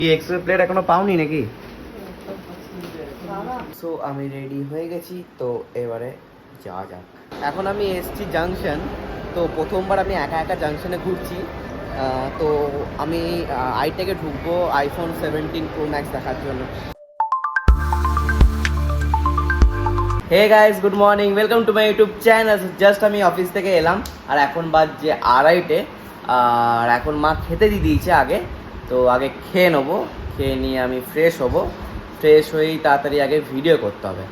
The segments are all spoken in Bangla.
কি এক্সপ্রেস প্লেট এখনো পাওনি নাকি? সো আমি রেডি হয়ে গেছি, তো এবারে যাওয়া যাক। এখন আমি এসছি জাংশন। তো প্রথমবার আমি একা একা জাংশনে ঘুরছি। তো আমি আইটেকে ঢুকবো আইফোন 17 প্রো ম্যাক্স দেখার জন্য। Hey guys, good morning, welcome to my YouTube channel. Just আমি অফিস থেকে এলাম আর এখন বাজছে 2:30। আর এখন মা খেতে দিয়ে দিয়েছে আগে, তো আগে খেয়ে নেবো। খেয়ে নিয়ে আমি ফ্রেশ হবো। ফ্রেশ হয়েই তাড়াতাড়ি আগে ভিডিও করতে হবে।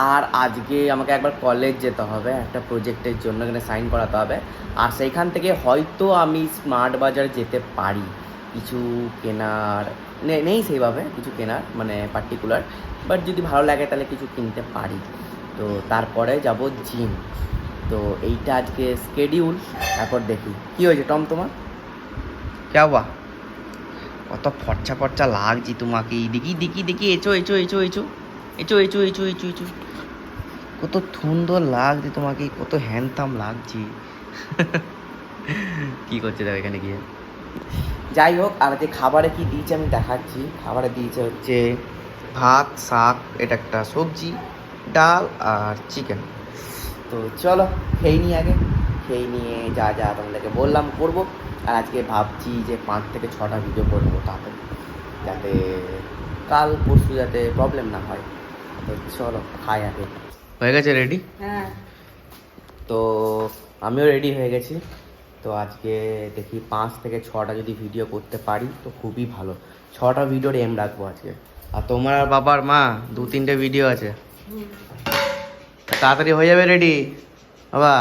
আর আজকে আমাকে একবার কলেজ যেতে হবে একটা প্রজেক্টের জন্য, এখানে সাইন করাতে হবে। আর সেইখান থেকে হয়তো আমি স্মার্ট বাজার যেতে পারি, কিছু কেনার নেই সেইভাবে কিছু কেনার মানে পার্টিকুলার, বাট যদি ভালো লাগে তাহলে কিছু কিনতে পারি। তো তারপরে যাব জিম। তো এইটা আজকে স্কেডিউল। তারপর দেখি কি হয়েছে। টম তোমার কে বা কত ফর্চা ফর্চা লাগছি তোমাকে। দেখি দেখি দেখি, echo echo echo echo echo echo echo echo echo, কত সুন্দর লাগছে তোমাকে, কত হ্যান্ডসাম লাগছে। কি করছে দেখো এখানে গিয়ে। যাই হোক, আর যে খাবারে কি দিয়েছে আমি দেখাচ্ছি। খাবারে দিয়েছে হচ্ছে ভাত, শাক, এটা একটা সবজি, ডাল আর চিকেন। তো চলো খেয়ে নিই আগে। খেয়ে নিয়ে যা যা তোমাদেরকে বললাম করবো। আর আজকে ভাবছি যে 5 থেকে 6টা ভিডিও করবো, তাড়াতাড়ি যাতে কাল পরশু যাতে প্রবলেম না হয়। তো চলো খাই আগে। হয়ে গেছে রেডি? হ্যাঁ। তো আমিও রেডি হয়ে গেছি। তো আজকে দেখি 5 থেকে 6টা যদি ভিডিও করতে পারি তো খুবই ভালো। 6টা ভিডিওর এম রাখবো আজকে। আর তোমার আর বাবার মা 2-3টে ভিডিও আছে, তাড়াতাড়ি হয়ে যাবে রেডি। বাবা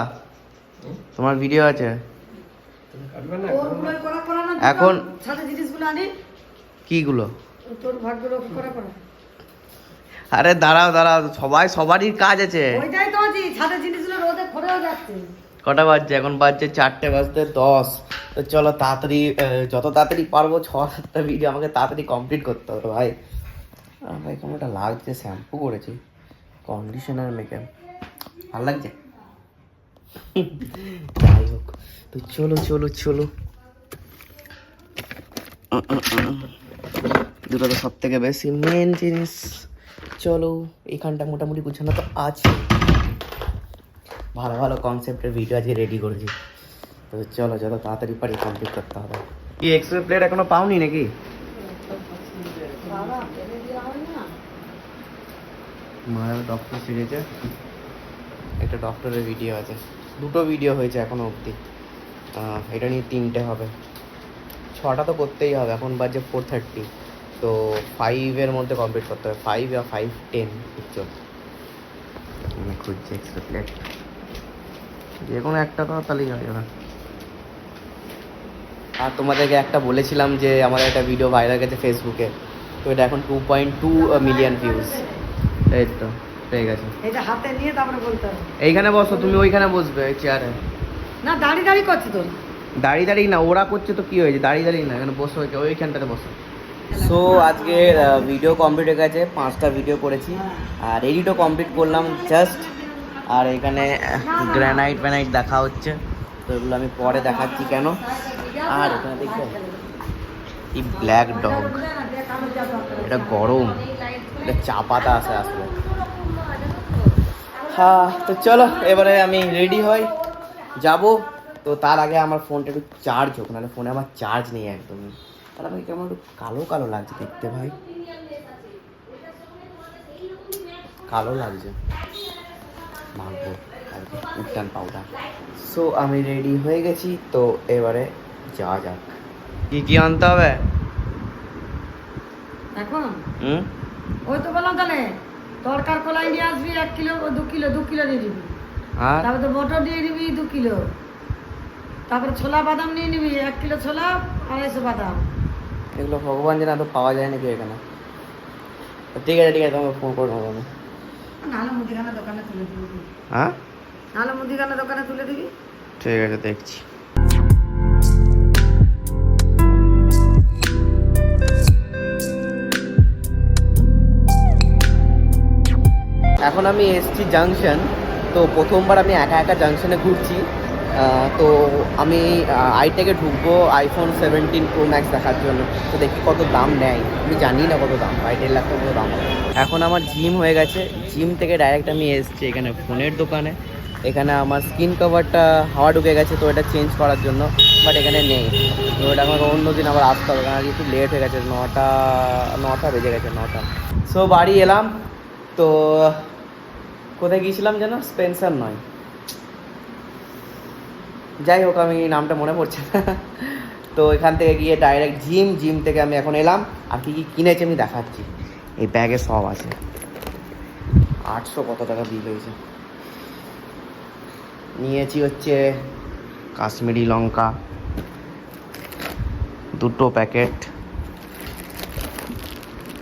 তোমার ভিডিও আছে এখন। কিগুলো? আরে দাঁড়াও দাঁড়াও, সবারই কাজ আছে। কটা বাজছে এখন? বাজছে 4টে বাজতে 10। তো চলো তাড়াতাড়ি, যত তাড়াতাড়ি পারবো 6-7টা ভিডিও আমাকে তাড়াতাড়ি কমপ্লিট করতে হবে ভাই। ভাই কেমনটা লাগছে, শ্যাম্পু করেছি, কন্ডিশনার, মেকআপ, ভালো লাগছে। যাই হোক, তো চলো চলো চলো। দুটো তো সব থেকে বেশি মেন জিনিস। চলো, এইখানটা মোটামুটি গুছানো তো আছে। ভালো ভালো কনসেপ্টের ভিডিও আজকে রেডি করেছি। তো চলো যত তাড়াতাড়ি পারি কমপ্লিট করতে হবে। কি এক্সপ্রেস প্লেট এখনো পাওনি নাকি? মায়ের ডক্টর সেরেছে, একটা ডক্টরের ভিডিও আছে, 2টো ভিডিও হয়েছে এখনো অবধি। এটা নিয়ে 3টে হবে। 6টা তো করতেই হবে। এখন বাজে 4:30। তো 5-এর মধ্যে কমপ্লিট করতে হবে। 5 বা 5:10 চল। আমি খুঁজছি এক্সপ্রেস প্লেট, যে কোনো একটা তো তাহলেই হবে না। আর তোমাদেরকে একটা বলেছিলাম যে আমার একটা ভিডিও ভাইরাল গেছে ফেসবুকে, তো এটা এখন 2.2 মিলিয়ন ভিউজ। এই তো পেয়ে গেছে। এটা হাতে নিয়ে তারপরে বলতে হবে। এইখানে বসো, তুমি ওইখানে বসবে ওই চেয়ারে। না দাঁড়িয়ে দাঁড়িয়ে করছি তো। দাঁড়িয়ে দাঁড়িয়ে না, ওরা করছে তো কি হয়েছে, দাঁড়িয়ে দাঁড়িয়ে না, এখানে বসো, ওইখানটাতে বসো। সো আজকে ভিডিও কমপ্লিট হয়ে গেছে, 5টা ভিডিও করেছি আর এডিটও কমপ্লিট করলাম জাস্ট। আর এখানে গ্রানাইট ফ্যানাইট দেখা হচ্ছে, তো এগুলো আমি পরে দেখাচ্ছি কেন। আর এখানে দেখো এই ব্ল্যাক ডগ, এটা গরম, এটা চা পাতা আছে আসলে। হ্যাঁ, তো চলো এবারে আমি রেডি হই, যাব। তো তার আগে আমার ফোনটা একটু চার্জ হোক, নাহলে ফোনে আমার চার্জ নেই একদমই। তাহলে আমাকে কেমন একটু কালো কালো লাগছে দেখতে ভাই, কালো লাগছে। মাখবো উত্তান পাউডার। সো আমি রেডি হয়ে গেছি, তো এবারে যাওয়া যাক। কি কি আনতে হবে এখন? ওই তো বললাম, তাহলে তরকার কলাই নিয়ে আসবি 1 কিলো, 2 কিলো নিয়ে নিবি। আর তারপর তো মটর দিয়ে নিবি 2 কিলো। তারপর ছোলা বাদাম নিয়ে নিবি 1 কিলো ছোলা, 250 বাদাম। এগুলো ভগবান জানে তো পাওয়া যায় নাকি এখানে। ঠিক আছে ঠিক আছে, তোমাকে ফোন করে নেবো আমি। নাহলে মুদিখানা দোকানে তুলে দিবি। হ্যাঁ, নাহলে মুদিখানা দোকানে তুলে দিবি। ঠিক আছে দেখছি। এখন আমি এসছি জাংশন। তো প্রথমবার আমি একা একা জাংশনে ঘুরছি। তো আমি আইটেকে ঢুকবো আইফোন 17 প্রো ম্যাক্স দেখার জন্য। তো দেখি কত দাম নেয়, আমি জানি না কত দাম, 1.5 লাখ কত দাম হবে। এখন আমার জিম হয়ে গেছে, জিম থেকে ডাইরেক্ট আমি এসেছি এখানে ফোনের দোকানে। এখানে আমার স্ক্রিন কভারটা হাওয়া ঢুকে গেছে, তো এটা চেঞ্জ করার জন্য, বাট এখানে নেই। তো এটা আমার অন্য দিন আবার আসতে হবে, কারণ একটু লেট হয়ে গেছে, 9টা বেজে গেছে, 9টা। সো বাড়ি এলাম। তো কোথায় গিয়েছিলাম যেন, স্পেন্সার নয়, যাই হোক আমি নামটা মনে পড়ছে না। তো এখান থেকে গিয়ে ডাইরেক্ট জিম থেকে আমি এখন এলাম। আর কী কী কিনেছি আমি দেখাচ্ছি, এই ব্যাগে সব আছে। 800 কত টাকা বিল হয়েছে। নিয়েছি হচ্ছে কাশ্মীরি লঙ্কা 2 প্যাকেট,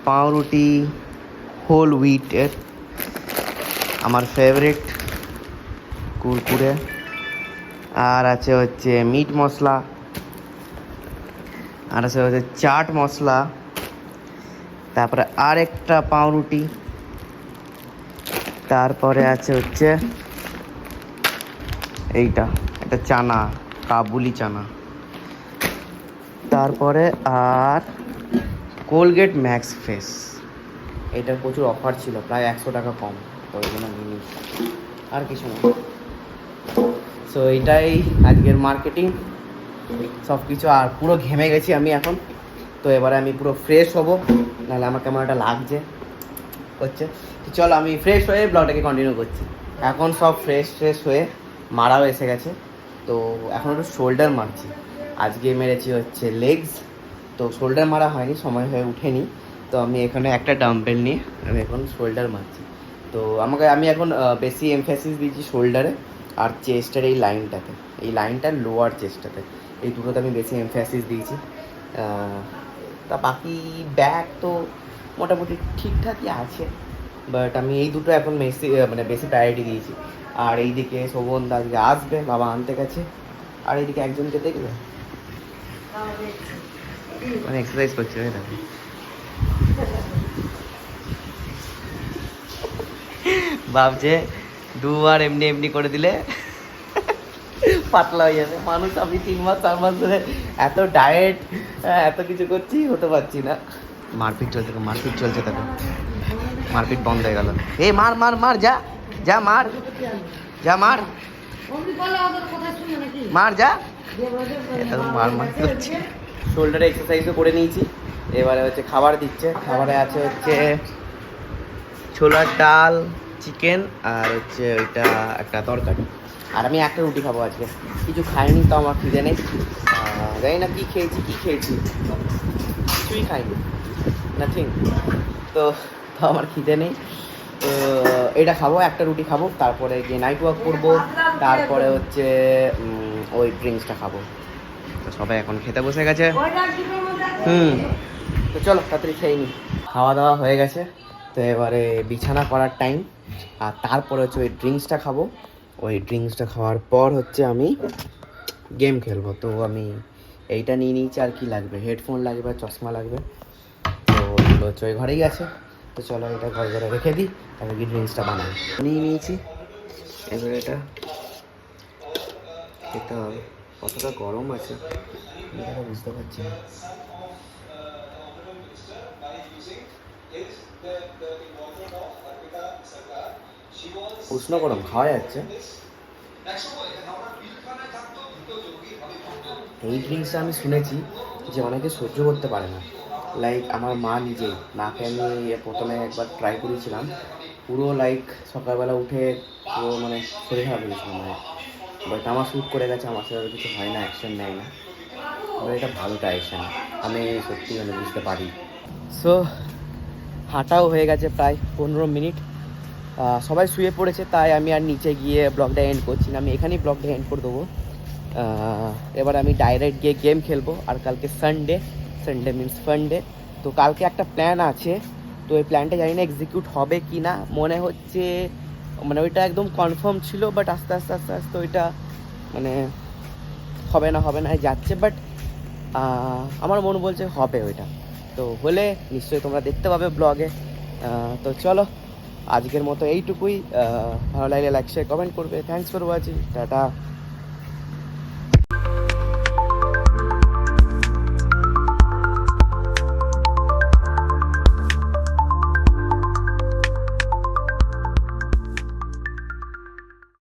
পাউরুটি হোল হুইটের, আমার ফেভারিট কুরকুরে, আর আছে হচ্ছে মিট মশলা, আর আছে হচ্ছে চাট মশলা, তারপরে আরেকটা পাউরুটি, তারপরে আছে হচ্ছে এটা চানা, কাবুলি চানা, তারপরে আর কোলগেট ম্যাক্স ফ্রেশ। এটার প্রচুর অফার ছিল, প্রায় 100 টাকা কম, তো ওই জন্য নিই, আর কিছু না। সো এইটাই আজকের মার্কেটিং সব কিছু। আর পুরো ঘেমে গেছি আমি এখন, তো এবারে আমি পুরো ফ্রেশ হব, নাহলে আমার কেমন একটা লাগছে হচ্ছে। তো চলো আমি ফ্রেশ হয়ে ব্লগটাকে কন্টিনিউ করছি। এখন সব ফ্রেশ হয়ে মারাও এসে গেছে, তো এখন একটু শোল্ডার মারছি। আজকে মেরেছি হচ্ছে লেগস, তো শোল্ডার মারা হয়নি, সময় হয়ে উঠেনি। তো আমি এখানে একটা ডাম্বেল নিয়ে আমি এখন শোল্ডার মারছি। তো আমি এখন বেশি এমফেসিস দিয়েছি শোল্ডারে আর চেস্টের এই লাইনটাতে, এই লাইনটার লোয়ার চেস্টটাতে, এই দুটোতে আমি বেশি এমফেসিস দিয়েছি। তা বাকি ব্যাক তো মোটামুটি ঠিকঠাকই আছে, বাট আমি এই দুটো এখন বেশি প্রায়োরিটি দিয়েছি। আর এইদিকে শোভন আজকে আসবে, বাবা আনতে গেছে। আর এইদিকে একজনকে দেখবে মানে এক্সারসাইজ করছে, তাই না? ভাবছে 2 বার এমনি করে দিলে পাতলা হয়ে যাবে মানুষ। আমি 3 মাস 4 মাস ধরে এত ডায়েট এত কিছু করছি, হতে পারছি না। মারপিট চলছে তাকে, মারপিট বন্ধ হয়ে গেল। এই মার যা মার যা মার করছে। শোল্ডারে এক্সারসাইজও করে নিয়েছি, এবারে হচ্ছে খাবার দিচ্ছে। খাবারে আছে হচ্ছে ছোলার ডাল, চিকেন, আর হচ্ছে ওইটা একটা তরকারি। আর আমি একটা রুটি খাবো আজকে, কিছু খাইনি, তো আমার খিদে নেই। জানি না কী খেয়েছি কিছুই খাইনি, নাথিং। তো আমার খিদে নেই, তো এটা খাবো, একটা রুটি খাবো, তারপরে গিয়ে নাইট ওয়াক করবো, তারপরে হচ্ছে ওই ড্রিঙ্কসটা খাবো। তো সবাই এখন খেতে বসে গেছে। তো চলো তাড়াতাড়ি খেয়ে নিই। খাওয়া দাওয়া হয়ে গেছে, তো এবারে বিছানা করার টাইম। আর তারপরে হচ্ছে ওই ড্রিঙ্কসটা খাবো, ওই ড্রিঙ্কসটা খাওয়ার পর হচ্ছে আমি গেম খেলবো। তো আমি এইটা নিয়ে নিয়েছি, আর কি লাগবে, হেডফোন লাগবে, চশমা লাগবে, তো ওগুলো হচ্ছে ওই ঘরেই আছে। তো চলো এটা ঘরে রেখে দিই, তারপর কি ড্রিঙ্কসটা বানাই। নিয়ে নিয়েছি, এবারে এটা খেতে হবে। কতটা গরম আছে এটা বুঝতে পারছি না। উষ্ণ গরম খাওয়া যাচ্ছে। এই ড্রিঙ্কসটা আমি শুনেছি যে অনেকে সহ্য করতে পারে না, লাইক আমার মা নিজেই। মাকে আমি প্রথমে একবার ট্রাই করেছিলাম, পুরো লাইক সকালবেলা উঠে পুরো মানে শরীর খারাপ হয়েছিলাম মানে, বাট আমার শ্যুট করে গেছে, আমার সাথে কিছু হয় না, অ্যাকশন নেয় না। এবার এটা ভালো অ্যাকশন, আমি সত্যি মানে বুঝতে পারি। সো হাঁটাও হয়ে গেছে প্রায় 15 মিনিট। সবাই শুয়ে পড়েছে, তাই আমি আর নিচে গিয়ে ব্লগটা এন্ড করছি না, আমি এখানেই ব্লগটা এন্ড করে দেবো। এবার আমি ডাইরেক্ট গিয়ে গেম খেলবো। আর কালকে সানডে মিনস ফান্ডে, তো কালকে একটা প্ল্যান আছে, তো এই প্ল্যানটা জানি না এক্সিকিউট হবে কি না। মনে হচ্ছে মানে ওইটা একদম কনফার্ম ছিল, বাট আস্তে আস্তে ওইটা মানে হবে না যাচ্ছে, বাট আমার মন বলছে হবে ওইটা। তো হলে নিশ্চয়ই তোমরা দেখতে পাবে ব্লগে। তো চলো আজকের মতো এইটুকুই। ভালো লাগলে লাইক শেয়ার কমেন্ট করবে। Thanks for watching, tata.